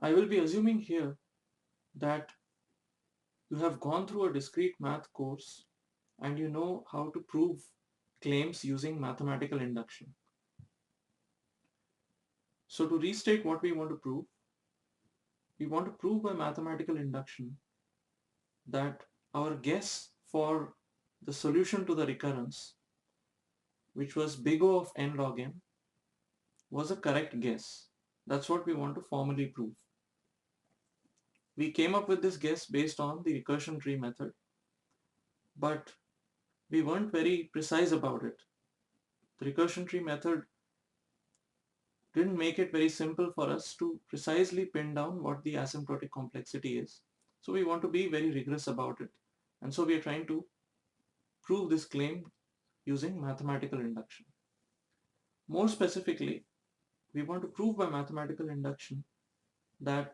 I will be assuming here that you have gone through a discrete math course and you know how to prove claims using mathematical induction. So to restate what we want to prove by mathematical induction that our guess for the solution to the recurrence, which was big O of n log n, was a correct guess. That's what we want to formally prove. We came up with this guess based on the recursion tree method, but we weren't very precise about it. The recursion tree method didn't make it very simple for us to precisely pin down what the asymptotic complexity is. So we want to be very rigorous about it. And so we are trying to prove this claim using mathematical induction. More specifically, we want to prove by mathematical induction that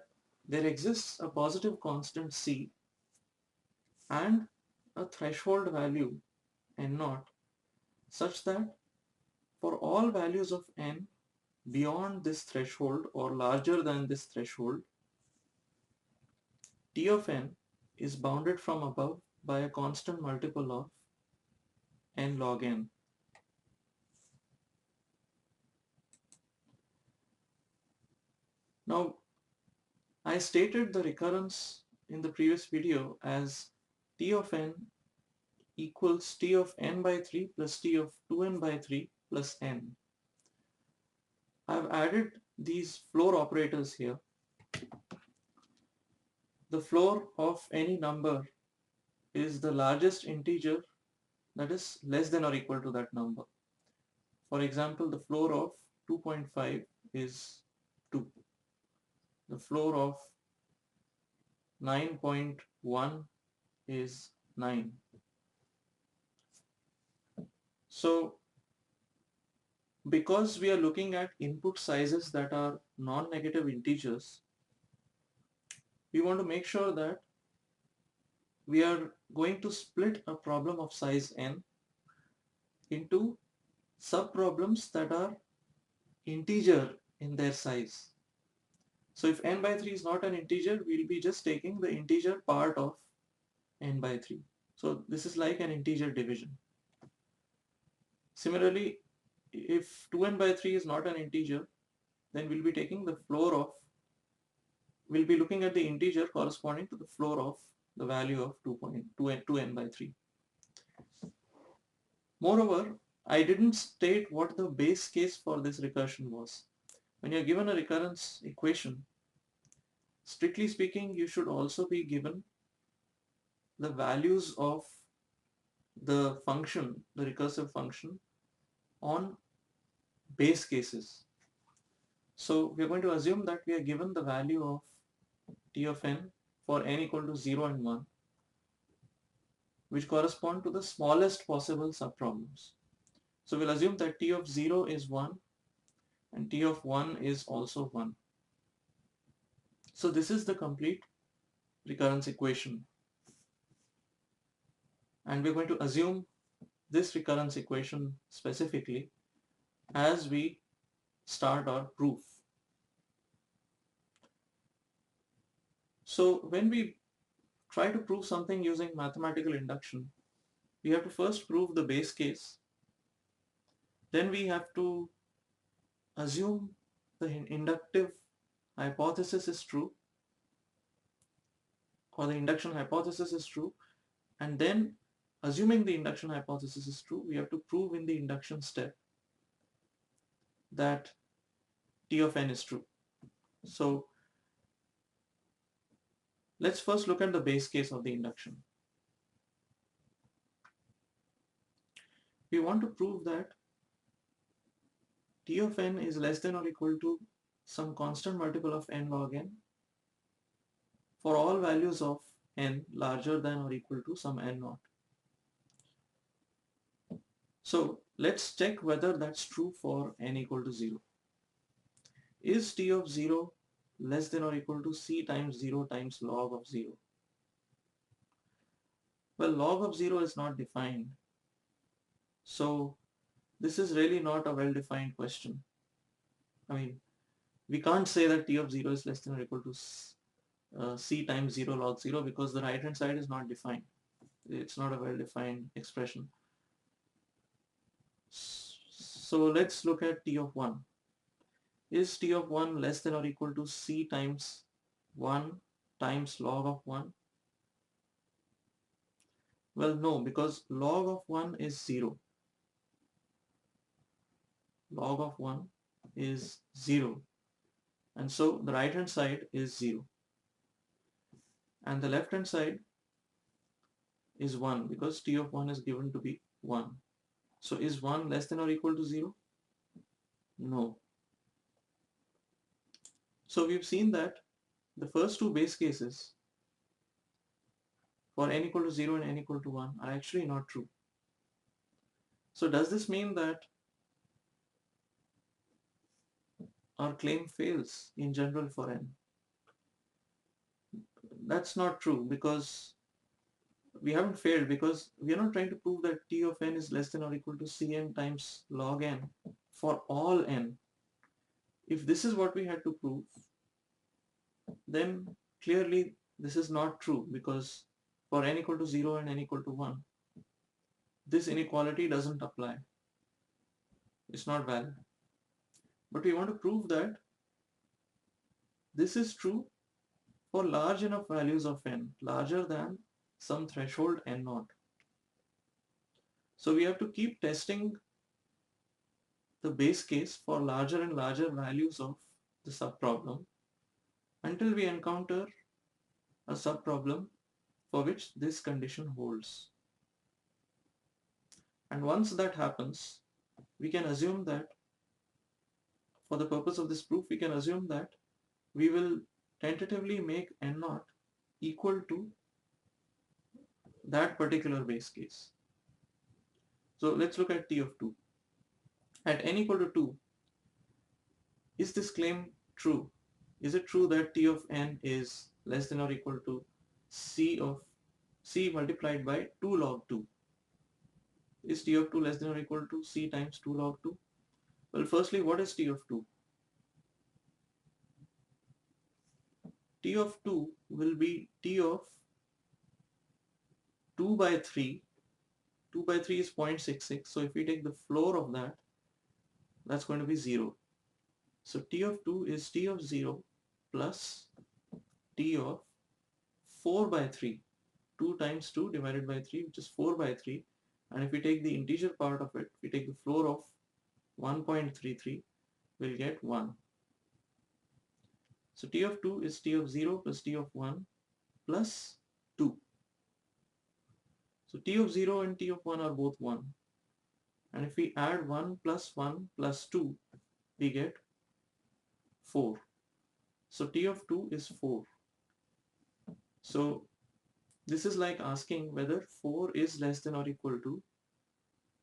there exists a positive constant C and a threshold value n naught such that for all values of n beyond this threshold or larger than this threshold, T of n is bounded from above by a constant multiple of n log n. Now, I stated the recurrence in the previous video as T of n equals T of n by 3 plus T of 2n by 3 plus n. I've added these floor operators here. The floor of any number is the largest integer that is less than or equal to that number. For example, the floor of 2.5 is 2. The floor of 9.1 is 9. So because we are looking at input sizes that are non-negative integers, we want to make sure that we are going to split a problem of size n into sub-problems that are integer in their size. So if n by 3 is not an integer, we'll be just taking the integer part of n by 3. So this is like an integer division. Similarly, if 2n by 3 is not an integer, then we'll be taking the floor of, we'll be looking at the integer corresponding to the floor of the value of 2n by 3. Moreover, I didn't state what the base case for this recursion was. When you're given a recurrence equation, strictly speaking, you should also be given the values of the function, the recursive function, on base cases. So we're going to assume that we are given the value of T of n for n equal to 0 and 1, which correspond to the smallest possible subproblems. So we'll assume that T of 0 is 1 and T of 1 is also 1. So this is the complete recurrence equation. And we're going to assume this recurrence equation specifically as we start our proof. So when we try to prove something using mathematical induction, we have to first prove the base case. Then we have to assume the inductive hypothesis is true, or the induction hypothesis is true, and then assuming the induction hypothesis is true, we have to prove in the induction step that T of n is true. So let's first look at the base case of the induction. We want to prove that T of n is less than or equal to some constant multiple of n log n for all values of n larger than or equal to some n naught. So let's check whether that's true for n equal to 0. Is T of 0 less than or equal to C times 0 times log of 0? Well, log of 0 is not defined. So this is really not a well-defined question. I mean, we can't say that t of 0 is less than or equal to c times 0 log 0 because the right hand side is not defined. It's not a well-defined expression. So let's look at t of 1. Is t of 1 less than or equal to c times 1 times log of 1? Well, no, because log of 1 is 0. Log of 1 is 0. And so the right hand side is 0. And the left hand side is 1 because t of 1 is given to be 1. So is 1 less than or equal to 0? No. So we've seen that the first two base cases for n equal to 0 and n equal to 1 are actually not true. So does this mean that our claim fails in general for n? That's not true because we haven't failed because we are not trying to prove that t of n is less than or equal to cn times log n for all n. If this is what we had to prove, then clearly this is not true because for n equal to 0 and n equal to 1, this inequality doesn't apply. It's not valid. But we want to prove that this is true for large enough values of n, larger than some threshold n naught. So we have to keep testing the base case for larger and larger values of the subproblem until we encounter a subproblem for which this condition holds. And once that happens, we can assume that for the purpose of this proof, we can assume that we will tentatively make n naught equal to that particular base case. So let's look at t of 2. At n equal to 2, is this claim true? Is it true that t of n is less than or equal to c multiplied by 2 log 2? Is t of 2 less than or equal to c times 2 log 2? Well, firstly, what is t of 2? T of 2 will be t of 2 by 3. 2 by 3 is 0.66. So if we take the floor of that, that's going to be 0. So t of 2 is t of 0 plus t of 4 by 3. 2 times 2 divided by 3, which is 4 by 3. And if we take the integer part of it, we take the floor of 1.33, we'll get 1. So t of 2 is t of 0 plus t of 1 plus 2. So t of 0 and t of 1 are both 1. And if we add 1 plus 2, we get 4. So t of 2 is 4. So this is like asking whether 4 is less than or equal to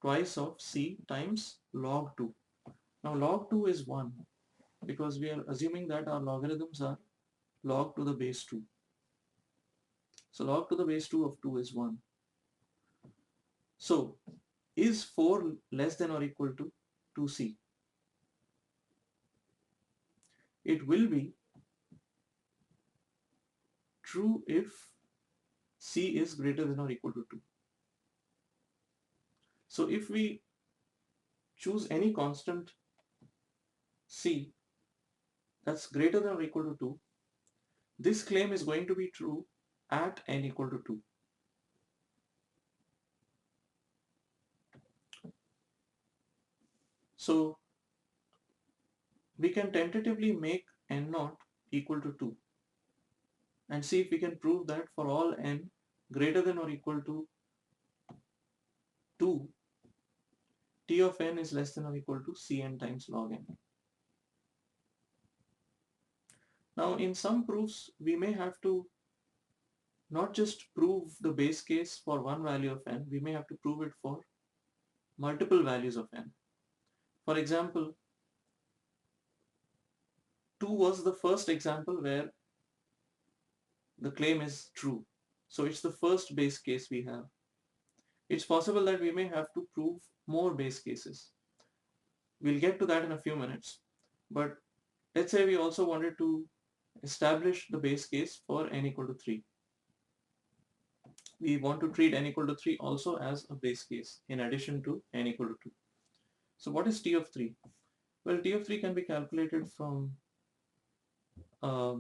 twice of c times log 2. Now log 2 is 1 because we are assuming that our logarithms are log to the base 2. So log to the base 2 of 2 is 1. So is 4 less than or equal to 2c? It will be true if c is greater than or equal to 2. So if we choose any constant c that's greater than or equal to 2, this claim is going to be true at n equal to 2. So we can tentatively make n naught equal to 2 and see if we can prove that for all n greater than or equal to 2, t of n is less than or equal to cn times log n. Now in some proofs we may have to not just prove the base case for one value of n, we may have to prove it for multiple values of n. For example, 2 was the first example where the claim is true. So it's the first base case we have. It's possible that we may have to prove more base cases. We'll get to that in a few minutes. But let's say we also wanted to establish the base case for n equal to 3. We want to treat n equal to 3 also as a base case in addition to n equal to 2. So what is t of 3? Well, t of 3 can be calculated uh,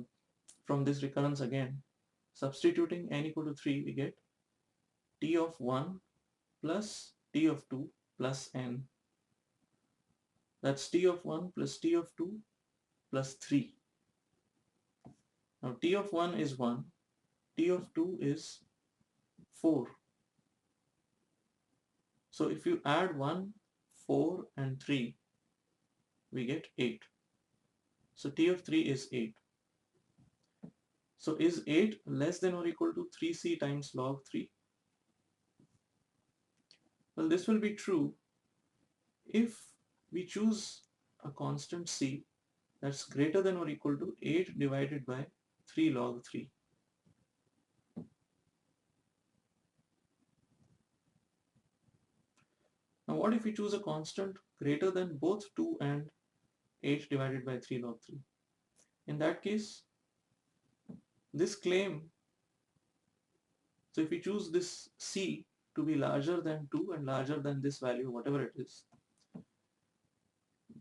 from this recurrence again. Substituting n equal to 3, we get t of 1 plus t of 2 plus n. That's t of 1 plus t of 2 plus 3. Now t of 1 is 1, t of 2 is 4. So if you add 1, 4 and 3, we get 8. So t of 3 is 8. So is 8 less than or equal to 3c times log 3? Well, this will be true if we choose a constant c that's greater than or equal to 8 divided by 3 log 3. Now what if we choose a constant greater than both 2 and 8 divided by 3 log 3? In that case, this claim, so if we choose this c to be larger than 2 and larger than this value, whatever it is,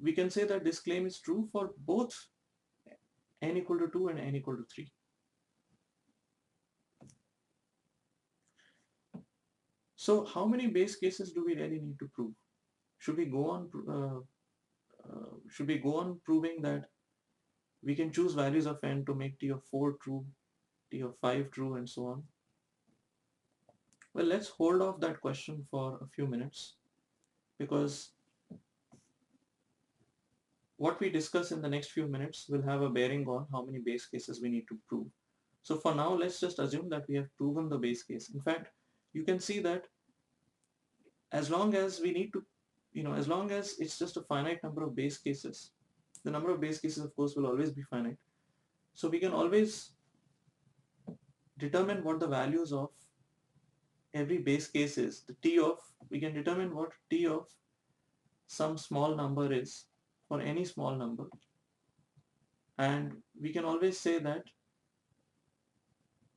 we can say that this claim is true for both n equal to 2 and n equal to 3. So how many base cases do we really need to prove? Should we go on proving that we can choose values of n to make t of 4 true, t of 5 true, and so on? Well, let's hold off that question for a few minutes, because what we discuss in the next few minutes will have a bearing on how many base cases we need to prove. So for now, let's just assume that we have proven the base case. In fact, you can see that as long as we need to, as long as it's just a finite number of base cases, the number of base cases, of course, will always be finite. So we can always determine what the values of every base case is. We can determine what t of some small number is for any small number. And we can always say that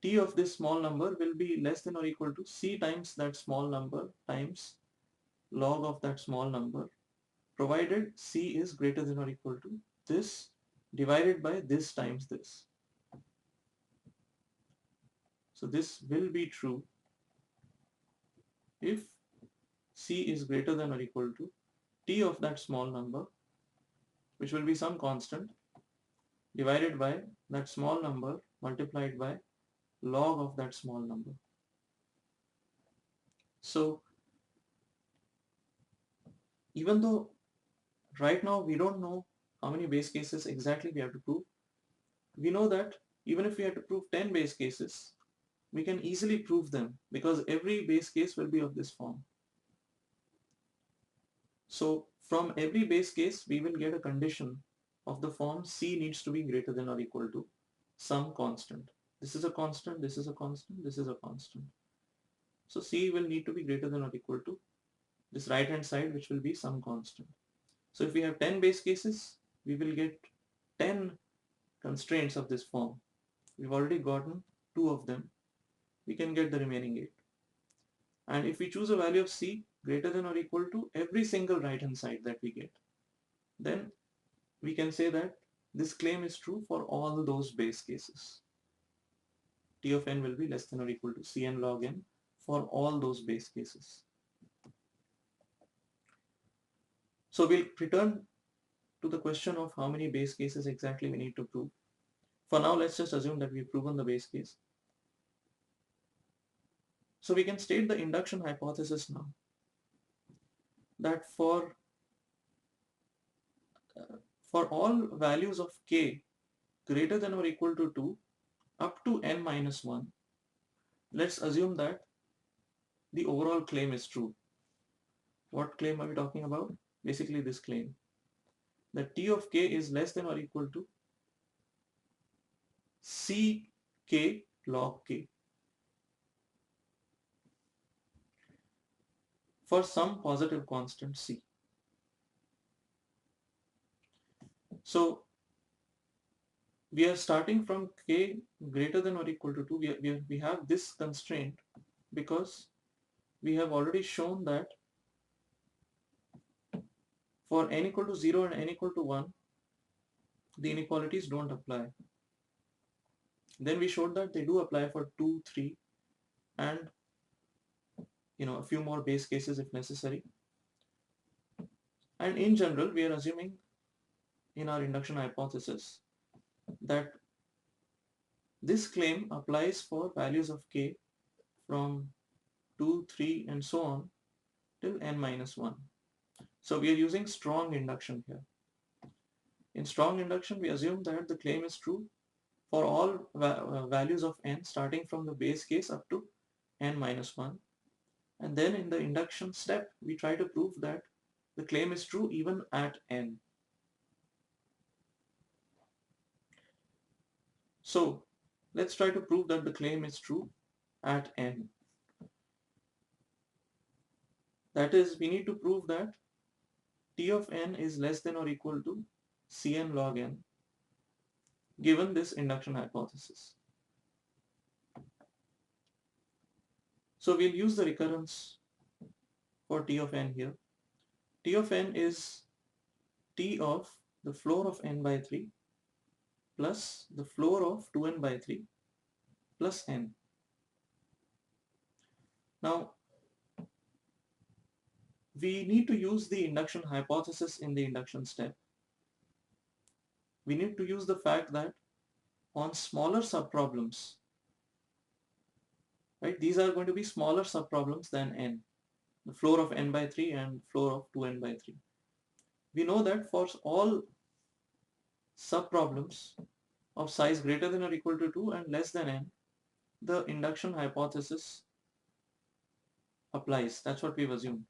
t of this small number will be less than or equal to c times that small number times log of that small number, provided c is greater than or equal to this divided by this times this. So this will be true if c is greater than or equal to t of that small number, which will be some constant, divided by that small number multiplied by log of that small number. So even though right now we don't know how many base cases exactly we have to prove, we know that even if we have to prove 10 base cases, we can easily prove them because every base case will be of this form. So from every base case, we will get a condition of the form c needs to be greater than or equal to some constant. This is a constant, this is a constant, this is a constant. So c will need to be greater than or equal to this right hand side, which will be some constant. So if we have 10 base cases, we will get 10 constraints of this form. We've already gotten 2 of them. We can get the remaining 8. And if we choose a value of c greater than or equal to every single right hand side that we get, then we can say that this claim is true for all those base cases. T of n will be less than or equal to cn log n for all those base cases. So we'll return to the question of how many base cases exactly we need to prove. For now, let's just assume that we've proven the base case. So we can state the induction hypothesis now, that for all values of k greater than or equal to 2 up to n minus 1, let's assume that the overall claim is true. What claim are we talking about? Basically this claim, that t of k is less than or equal to ck log k for some positive constant c. So we are starting from k greater than or equal to 2. We have this constraint because we have already shown that for n equal to 0 and n equal to 1, the inequalities don't apply. Then we showed that they do apply for 2, 3, and a few more base cases if necessary. And in general, we are assuming in our induction hypothesis that this claim applies for values of k from 2, 3, and so on till n minus 1. So we are using strong induction here. In strong induction, we assume that the claim is true for all values of n starting from the base case up to n minus 1. And then in the induction step, we try to prove that the claim is true even at n. So let's try to prove that the claim is true at n. That is, we need to prove that t of n is less than or equal to Cn log n given this induction hypothesis. So we'll use the recurrence for t of n here. T of n is t of the floor of n by 3 plus the floor of 2n by 3 plus n. Now, we need to use the induction hypothesis in the induction step. We need to use the fact that on smaller subproblems, right, these are going to be smaller subproblems than n, the floor of n by 3 and floor of 2n by 3. We know that for all subproblems of size greater than or equal to 2 and less than n, the induction hypothesis applies. That's what we've assumed.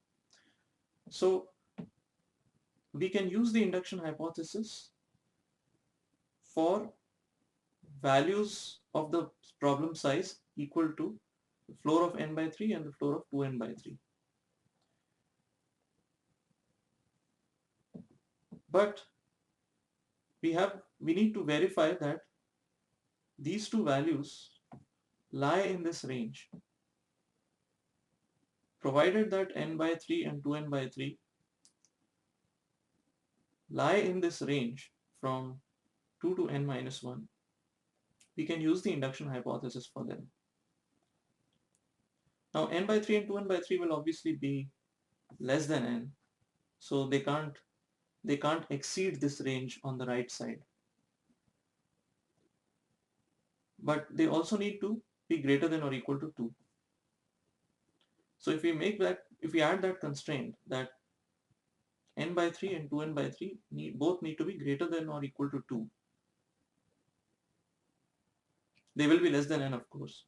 So we can use the induction hypothesis for values of the problem size equal to the floor of n by 3 and the floor of 2n by 3. But we need to verify that these two values lie in this range, provided that n by 3 and 2n by 3 lie in this range from 2 to n minus 1, we can use the induction hypothesis for them. Now n by 3 and 2n by 3 will obviously be less than n, so they can't exceed this range on the right side. But they also need to be greater than or equal to 2. So if we add that constraint that n by 3 and 2n by 3 both need to be greater than or equal to 2. They will be less than n, of course,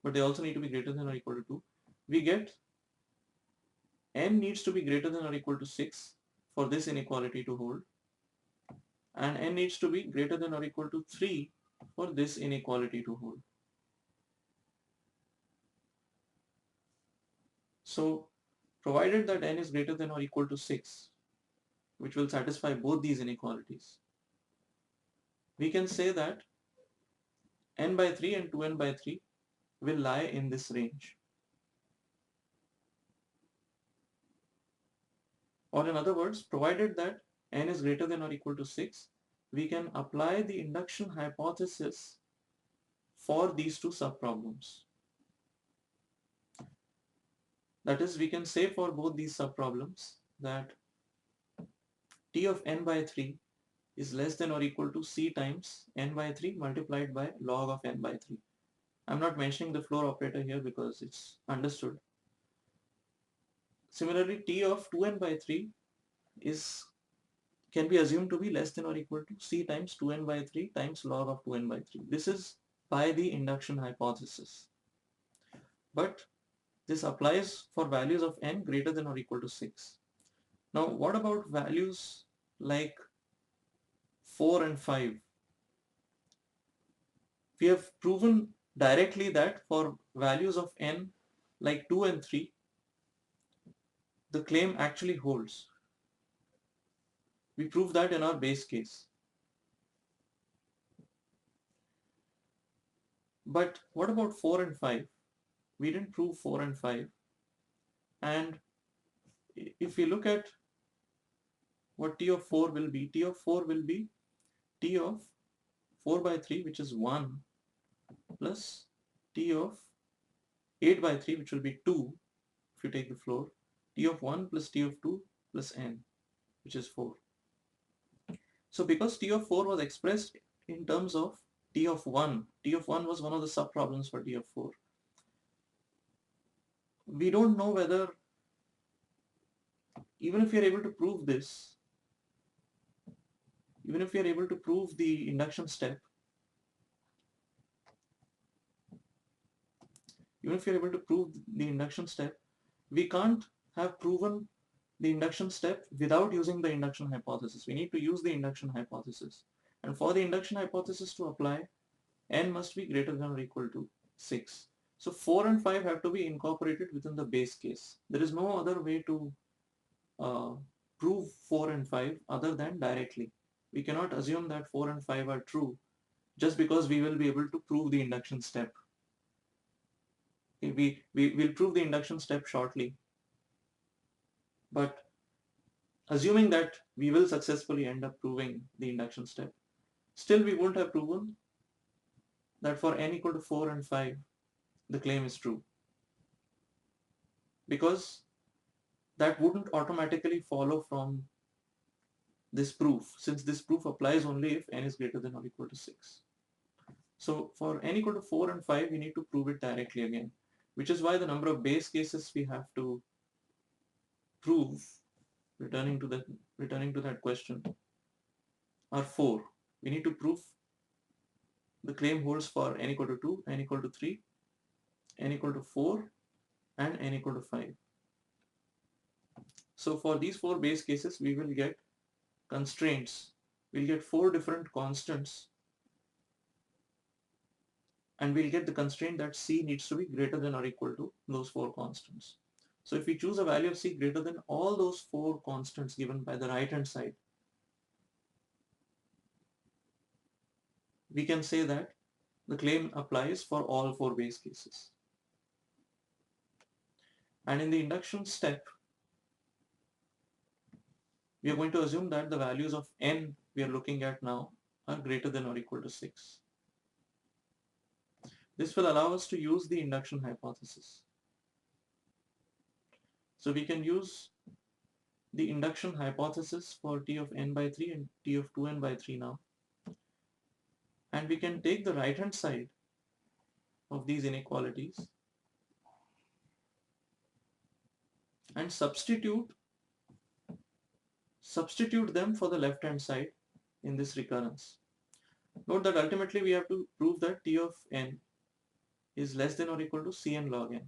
but they also need to be greater than or equal to 2. We get n needs to be greater than or equal to 6 for this inequality to hold, and n needs to be greater than or equal to 3 for this inequality to hold. So provided that n is greater than or equal to 6, which will satisfy both these inequalities, we can say that n by 3 and 2n by 3 will lie in this range. Or in other words, provided that n is greater than or equal to 6, we can apply the induction hypothesis for these two subproblems. That is, we can say for both these subproblems that t of n by 3 is less than or equal to c times n by 3 multiplied by log of n by 3. I'm not mentioning the floor operator here because it's understood. Similarly, t of 2n by 3 can be assumed to be less than or equal to c times 2n by 3 times log of 2n by 3. This is by the induction hypothesis. But this applies for values of n greater than or equal to 6. Now, what about values like 4 and 5? We have proven directly that for values of n like 2 and 3, the claim actually holds. We prove that in our base case. But what about 4 and 5? We didn't prove 4 and 5. And if we look at what T of 4 will be, T of 4 will be T of 4 by 3, which is 1, plus T of 8 by 3, which will be 2, if you take the floor, T of 1 plus T of 2 plus N, which is 4. So because T of 4 was expressed in terms of T of 1, T of 1 was one of the sub-problems for T of 4. We don't know whether, even if we are able to prove this, even if we are able to prove the induction step, we can't have proven the induction step without using the induction hypothesis. We need to use the induction hypothesis. And for the induction hypothesis to apply, n must be greater than or equal to 6. So 4 and 5 have to be incorporated within the base case. There is no other way to prove 4 and 5 other than directly. We cannot assume that 4 and 5 are true just because we will be able to prove the induction step. We will prove the induction step shortly. But assuming that we will successfully end up proving the induction step, still we won't have proven that for n equal to 4 and 5, the claim is true. Because that wouldn't automatically follow from this proof, since this proof applies only if n is greater than or equal to 6. So for n equal to 4 and 5, we need to prove it directly again, which is why the number of base cases we have to prove, returning to that question, are 4. We need to prove the claim holds for n equal to 2, n equal to 3, n equal to 4, and n equal to 5. So for these 4 base cases, we will get constraints. We'll get 4 different constants, and we'll get the constraint that C needs to be greater than or equal to those 4 constants. So if we choose a value of C greater than all those 4 constants given by the right hand side, we can say that the claim applies for all 4 base cases. And in the induction step, we are going to assume that the values of n we are looking at now are greater than or equal to 6. This will allow us to use the induction hypothesis. So we can use the induction hypothesis for T of n by 3 and T of 2n by 3 now. And we can take the right hand side of these inequalities and substitute them for the left hand side in this recurrence. Note that ultimately we have to prove that T of n is less than or equal to Cn log n.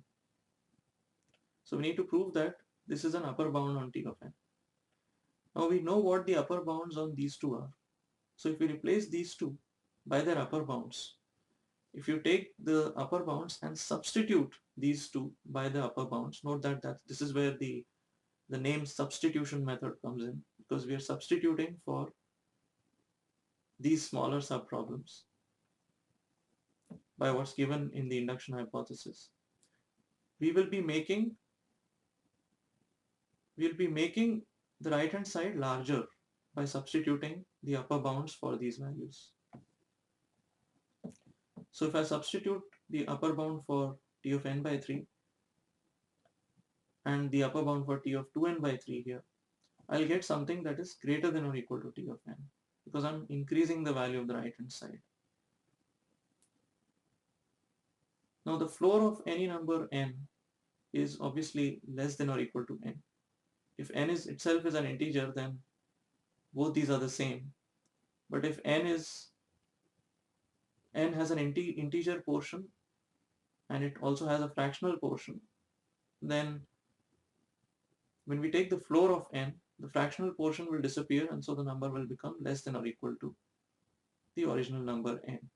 So we need to prove that this is an upper bound on T of n. Now we know what the upper bounds on these two are. So if we replace these two by their upper bounds, if you take the upper bounds and substitute these two by the upper bounds, note that this is where the name substitution method comes in, because we are substituting for these smaller subproblems by what's given in the induction hypothesis. We will be making the right hand side larger by substituting the upper bounds for these values. So if I substitute the upper bound for T of n by 3 and the upper bound for T of 2n by 3 here, I'll get something that is greater than or equal to T of n, because I'm increasing the value of the right hand side. Now the floor of any number n is obviously less than or equal to n. If n is itself is an integer, then both these are the same. But if n has an integer portion and it also has a fractional portion, then when we take the floor of n, the fractional portion will disappear, and so the number will become less than or equal to the original number n,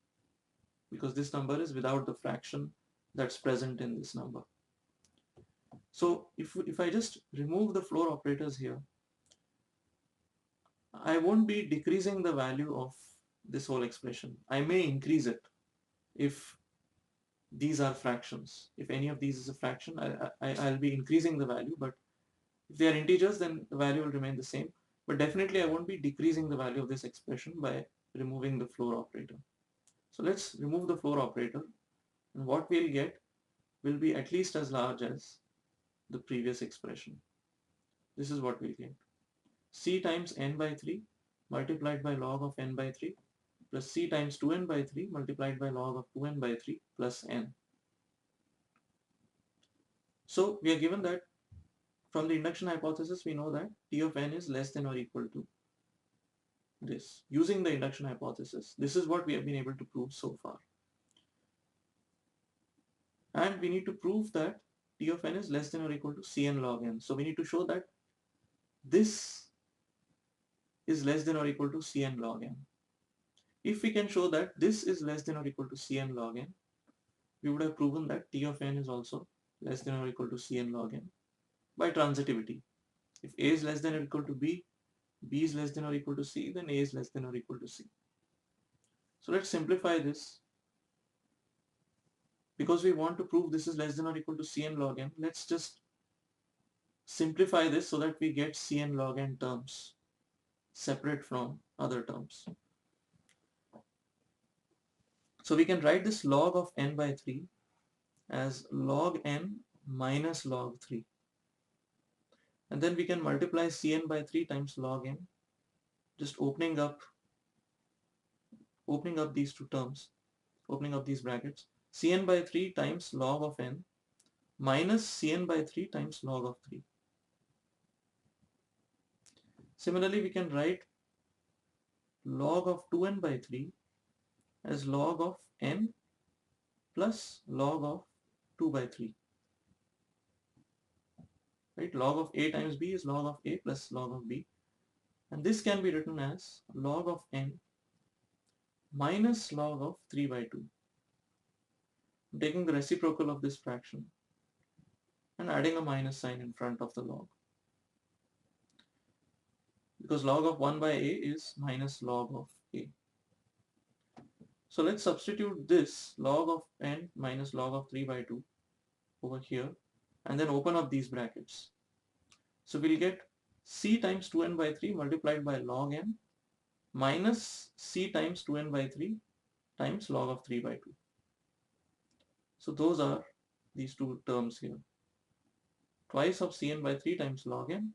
because this number is without the fraction that's present in this number. So if I just remove the floor operators here, I won't be decreasing the value of this whole expression. I may increase it if these are fractions. If any of these is a fraction, I'll be increasing the value, but if they are integers, then the value will remain the same. But definitely I won't be decreasing the value of this expression by removing the floor operator. So let's remove the floor operator, and what we'll get will be at least as large as the previous expression. This is what we'll get. C times n by 3 multiplied by log of n by 3 plus C times 2n by 3 multiplied by log of 2n by 3 plus n. So we are given that from the induction hypothesis, we know that T of n is less than or equal to this. Using the induction hypothesis, this is what we have been able to prove so far. And we need to prove that T of n is less than or equal to Cn log n. So we need to show that this is less than or equal to Cn log n. If we can show that this is less than or equal to Cn log n, we would have proven that T of n is also less than or equal to Cn log n by transitivity. If A is less than or equal to B is less than or equal to C, then A is less than or equal to C. So let's simplify this. Because we want to prove this is less than or equal to Cn log n, let's just simplify this so that we get Cn log n terms separate from other terms. So we can write this log of n by 3 as log n minus log 3. And then we can multiply Cn by 3 times log n, just opening up these two terms, opening up these brackets. Cn by 3 times log of n minus Cn by 3 times log of 3. Similarly, we can write log of 2n by 3 as log of n plus log of 2 by 3. Right? Log of a times b is log of a plus log of b. And this can be written as log of n minus log of 3 by 2. I'm taking the reciprocal of this fraction and adding a minus sign in front of the log. Because log of 1 by a is minus log of a. So let's substitute this log of n minus log of 3 by 2 over here and then open up these brackets. So we'll get C times 2n by 3 multiplied by log n minus C times 2n by 3 times log of 3 by 2. So those are these two terms here. Twice of Cn by 3 times log n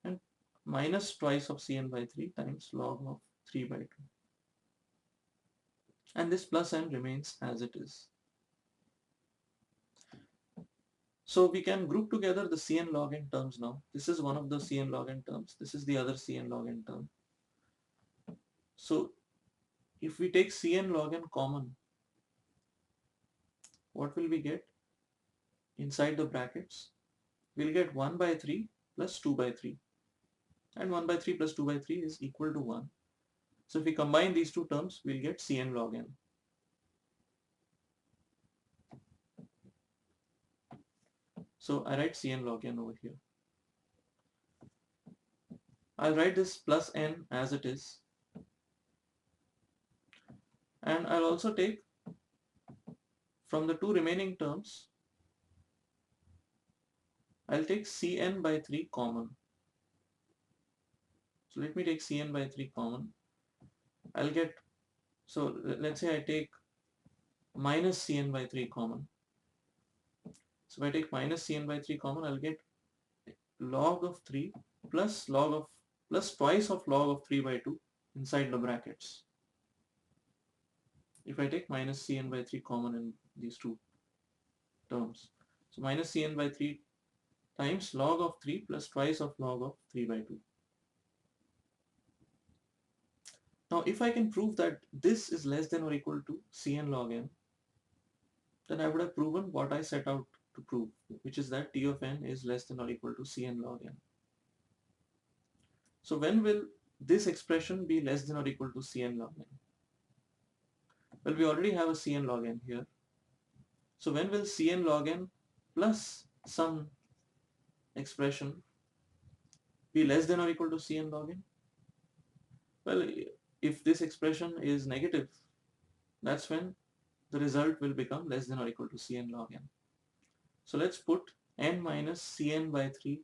and minus twice of Cn by 3 times log of 3 by 2. And this plus n remains as it is. So we can group together the Cn log n terms now. This is one of the Cn log n terms. This is the other Cn log n term. So if we take Cn log n common, what will we get? Inside the brackets, we'll get 1 by 3 plus 2 by 3. And 1 by 3 plus 2 by 3 is equal to 1. So if we combine these two terms, we'll get Cn log n. So I write Cn log n over here. I'll write this plus n as it is. And I'll also take from the two remaining terms, I'll take Cn by 3 common. So let me take Cn by 3 common. I'll get, so let's say I take minus Cn by 3 common. So if I take minus Cn by 3 common, I'll get log of 3 plus twice of log of 3 by 2 inside the brackets. If I take minus Cn by 3 common in these two terms. So minus Cn by 3 times log of 3 plus twice of log of 3 by 2. Now if I can prove that this is less than or equal to Cn log n, then I would have proven what I set out to prove, which is that T of n is less than or equal to Cn log n. So when will this expression be less than or equal to Cn log n? Well, we already have a Cn log n here. So when will Cn log n plus some expression be less than or equal to Cn log n? Well, if this expression is negative, that's when the result will become less than or equal to Cn log n. So let's put n minus Cn by 3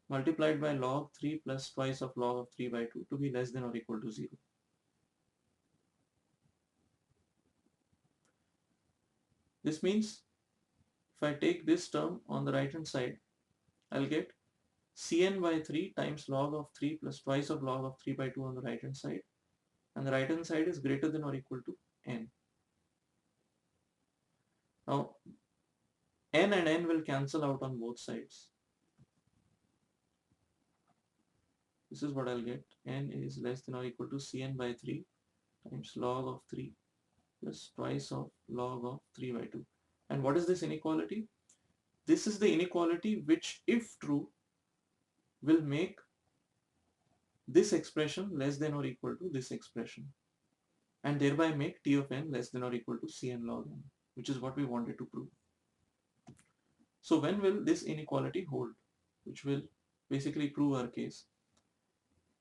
multiplied by log 3 plus twice of log of 3 by 2 to be less than or equal to 0. This means if I take this term on the right hand side, I'll get Cn by 3 times log of 3 plus twice of log of 3 by 2 on the right hand side, and the right hand side is greater than or equal to n. Now n and n will cancel out on both sides. This is what I'll get. N is less than or equal to Cn by 3 times log of 3 plus twice of log of 3 by 2. And what is this inequality? This is the inequality which, if true, will make this expression less than or equal to this expression, and thereby make T of n less than or equal to Cn log n, which is what we wanted to prove. So when will this inequality hold, which will basically prove our case?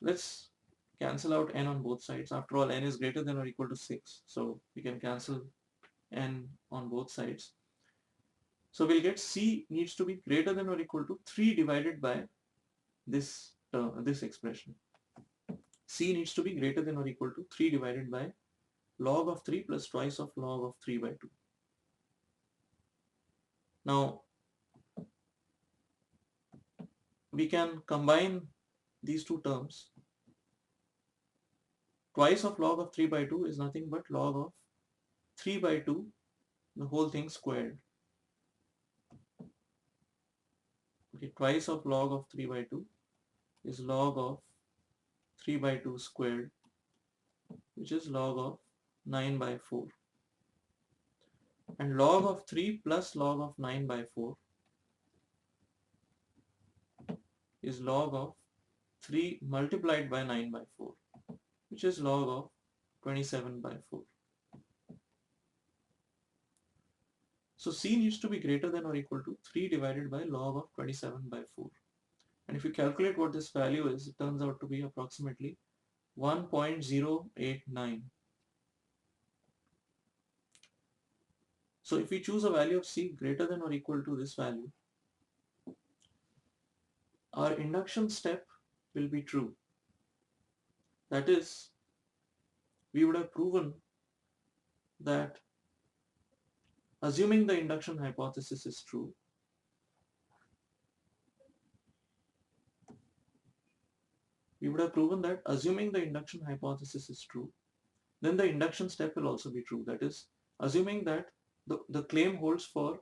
Let's cancel out n on both sides. After all, n is greater than or equal to 6, so we can cancel n on both sides. So we'll get C needs to be greater than or equal to 3 divided by this expression. C needs to be greater than or equal to 3 divided by log of 3 plus twice of log of 3 by 2. Now we can combine these two terms. Twice of log of 3 by 2 is nothing but log of 3 by 2, the whole thing squared. Okay, twice of log of 3 by 2 is log of 3 by 2 squared, which is log of 9 by 4. And log of 3 plus log of 9 by 4 is log of 3 multiplied by 9 by 4, which is log of 27 by 4. So C needs to be greater than or equal to 3 divided by log of 27 by 4. And if you calculate what this value is, it turns out to be approximately 1.089. So if we choose a value of C greater than or equal to this value, our induction step will be true. That is, we would have proven that assuming the induction hypothesis is true, then the induction step will also be true. That is, assuming that the claim holds for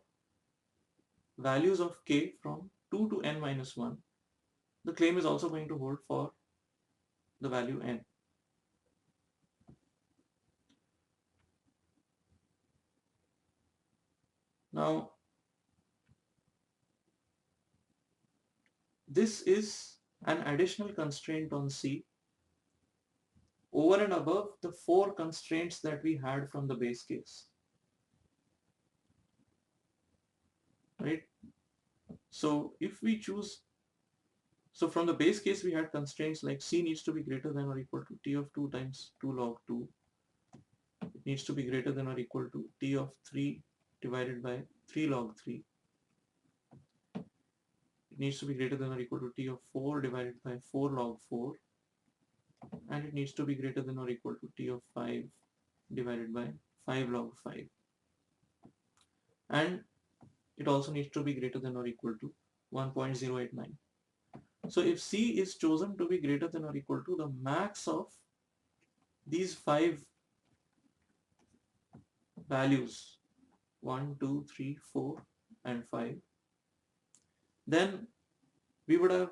values of k from 2 to n minus 1, the claim is also going to hold for the value n. Now, this is an additional constraint on C over and above the 4 constraints that we had from the base case. Right? So if we choose, so from the base case we had constraints like C needs to be greater than or equal to T of 2 times 2 log 2. It needs to be greater than or equal to T of 3 divided by 3 log 3. It needs to be greater than or equal to T of 4 divided by 4 log 4. And it needs to be greater than or equal to T of 5 divided by 5 log 5. And it also needs to be greater than or equal to 1.089. So if C is chosen to be greater than or equal to the max of these 5 values, 1, 2, 3, 4 and 5, then we would have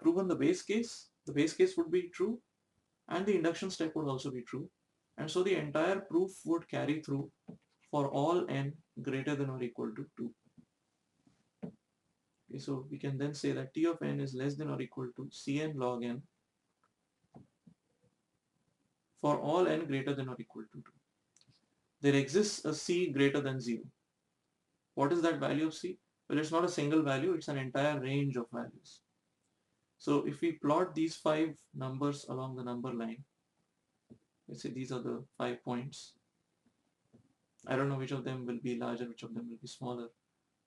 proven the base case. The base case would be true and the induction step would also be true, and so the entire proof would carry through for all n greater than or equal to 2. Okay, so we can then say that T of n is less than or equal to Cn log n for all n greater than or equal to 2. There exists a C greater than 0. What is that value of C? Well, it's not a single value, it's an entire range of values. So if we plot these 5 numbers along the number line, let's say these are the 5 points, I don't know which of them will be larger, which of them will be smaller.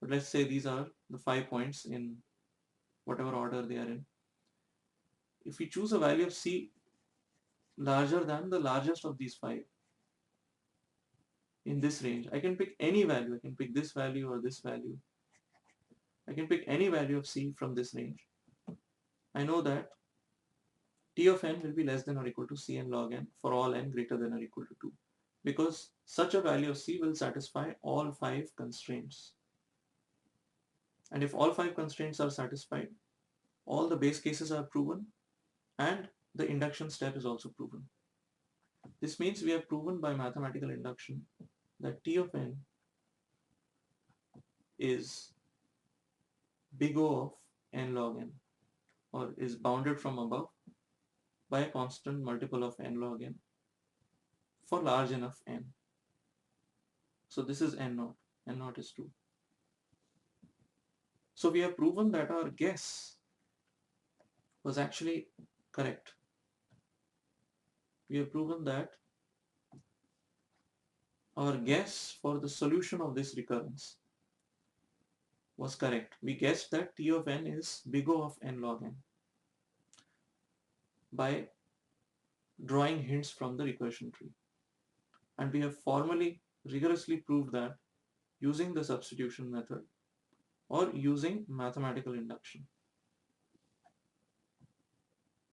But let's say these are the 5 points in whatever order they are in. If we choose a value of C larger than the largest of these 5 in this range, I can pick any value. I can pick this value or this value. I can pick any value of C from this range. I know that T of n will be less than or equal to Cn log n for all n greater than or equal to 2, because such a value of C will satisfy all 5 constraints. And if all 5 constraints are satisfied, all the base cases are proven and the induction step is also proven. This means we have proven by mathematical induction that T of n is big O of n log n, or is bounded from above by a constant multiple of n log n for large enough n. So this is n naught. N naught is 2. So we have proven that our guess was actually correct. We have proven that our guess for the solution of this recurrence was correct. We guessed that T of n is big O of n log n by drawing hints from the recursion tree. And we have formally, rigorously proved that using the substitution method or using mathematical induction.